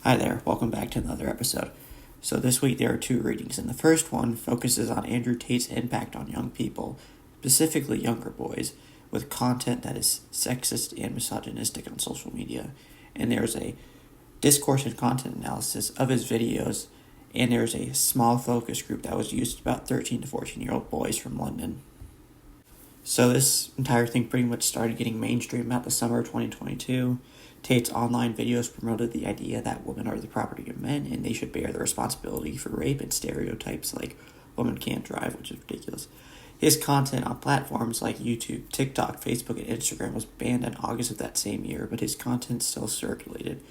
Hi there, welcome back to another episode. So this week there are two readings, and the first one focuses on Andrew Tate's impact on young people, specifically younger boys, with content that is sexist and misogynistic on social media. And there's a discourse and content analysis of his videos, and there's a small focus group that was used about 13 to 14-year-old boys from London. So this entire thing pretty much started getting mainstream about the summer of 2022. Tate's online videos promoted the idea that women are the property of men and they should bear the responsibility for rape, and stereotypes like women can't drive, which is ridiculous. His content on platforms like YouTube, TikTok, Facebook, and Instagram was banned in August of that same year, but his content still circulated,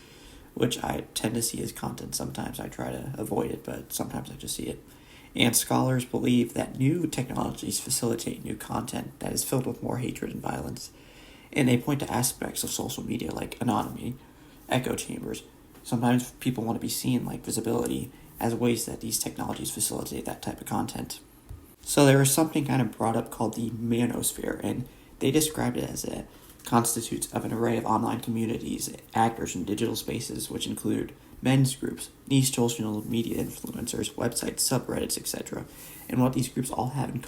which I tend to see his content sometimes. I try to avoid it, but sometimes I just see it. And scholars believe that new technologies facilitate new content that is filled with more hatred and violence. And they point to aspects of social media like anonymity, echo chambers. Sometimes people want to be seen, like visibility, as ways that these technologies facilitate that type of content. So there is something kind of brought up called the manosphere, and they described it as it constitutes of an array of online communities, actors, and digital spaces, which include men's groups, niche social media influencers, websites, subreddits, etc. And what these groups all have in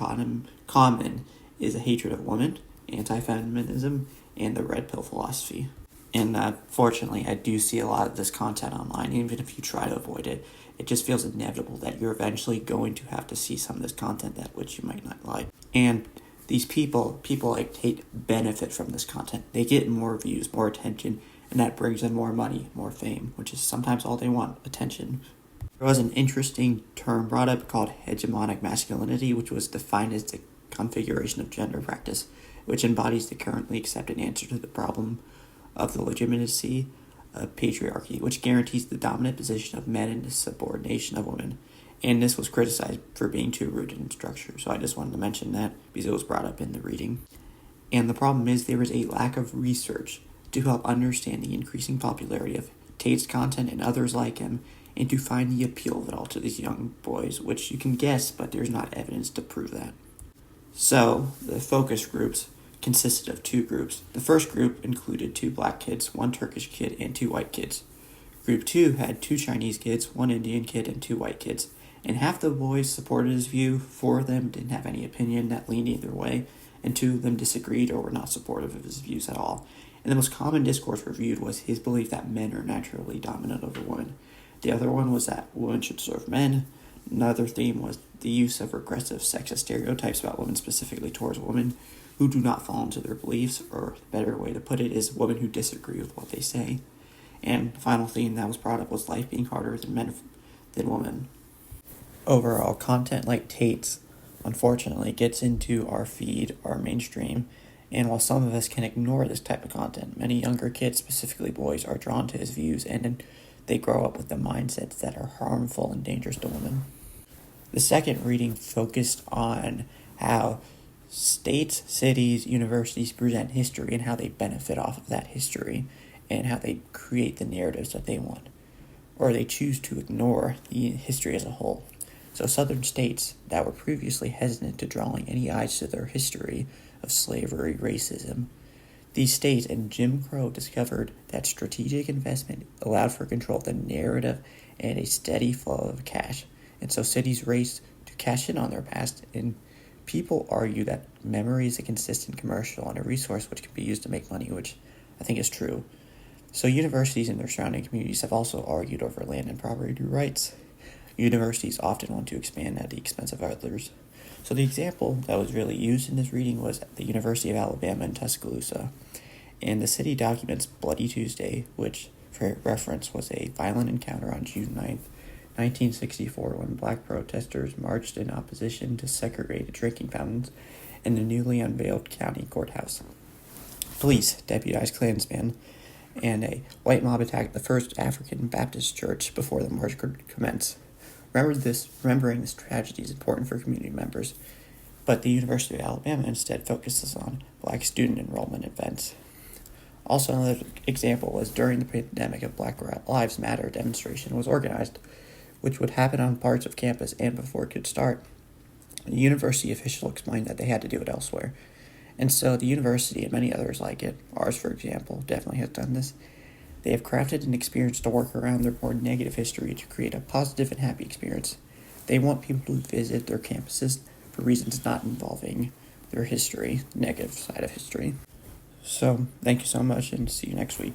common is a hatred of women, anti-feminism, and the red pill philosophy. And fortunately, I do see a lot of this content online. Even if you try to avoid it, it just feels inevitable that you're eventually going to have to see some of this content that which you might not like. And these people like Tate, benefit from this content. They get more views, more attention, and that brings in more money, more fame, which is sometimes all they want, attention. There was an interesting term brought up called hegemonic masculinity, which was defined as the configuration of gender practice, which embodies the currently accepted answer to the problem of the legitimacy of patriarchy, which guarantees the dominant position of men and the subordination of women. And this was criticized for being too rooted in structure, so I just wanted to mention that because it was brought up in the reading. And the problem is there is a lack of research to help understand the increasing popularity of Tate's content and others like him, and to find the appeal of it all to these young boys, which you can guess, but there's not evidence to prove that. So, the focus groups consisted of two groups. The first group included 2 black kids, 1 Turkish kid, and 2 white kids. Group 2 had 2 Chinese kids, 1 Indian kid, and 2 white kids. And half the boys supported his view, 4 of them didn't have any opinion that leaned either way, and 2 of them disagreed or were not supportive of his views at all. And the most common discourse reviewed was his belief that men are naturally dominant over women. The other one was that women should serve men. Another theme was the use of regressive sexist stereotypes about women, specifically towards women who do not fall into their beliefs, or the better way to put it is women who disagree with what they say. And the final theme that was brought up was life being harder than women. Overall, content like Tate's, unfortunately, gets into our feed, our mainstream, and while some of us can ignore this type of content, many younger kids, specifically boys, are drawn to his views, and they grow up with the mindsets that are harmful and dangerous to women. The second reading focused on how states, cities, universities present history and how they benefit off of that history and how they create the narratives that they want, or they choose to ignore the history as a whole. So southern states that were previously hesitant to drawing any eyes to their history of slavery, racism, these states and Jim Crow discovered that strategic investment allowed for control of the narrative and a steady flow of cash. And so cities raced to cash in on their past, and people argue that memory is a consistent commercial and a resource which can be used to make money, which I think is true. So universities and their surrounding communities have also argued over land and property rights. Universities often want to expand at the expense of others. So the example that was really used in this reading was at the University of Alabama in Tuscaloosa. And the city documents Bloody Tuesday, which, for reference, was a violent encounter on June 9th, 1964, when black protesters marched in opposition to segregated drinking fountains in the newly unveiled county courthouse. Police deputized Klansmen, and a white mob attacked the First African Baptist Church before the march could commence. Remembering this tragedy is important for community members, but the University of Alabama instead focuses on black student enrollment events. Also, another example was during the pandemic, a Black Lives Matter demonstration was organized, which would happen on parts of campus, and before it could start, the university official explained that they had to do it elsewhere. And so the university and many others like it, ours for example, definitely has done this, They have crafted an experience to work around their more negative history to create a positive and happy experience. They want people to visit their campuses for reasons not involving their history, the negative side of history. So, thank you so much, and see you next week.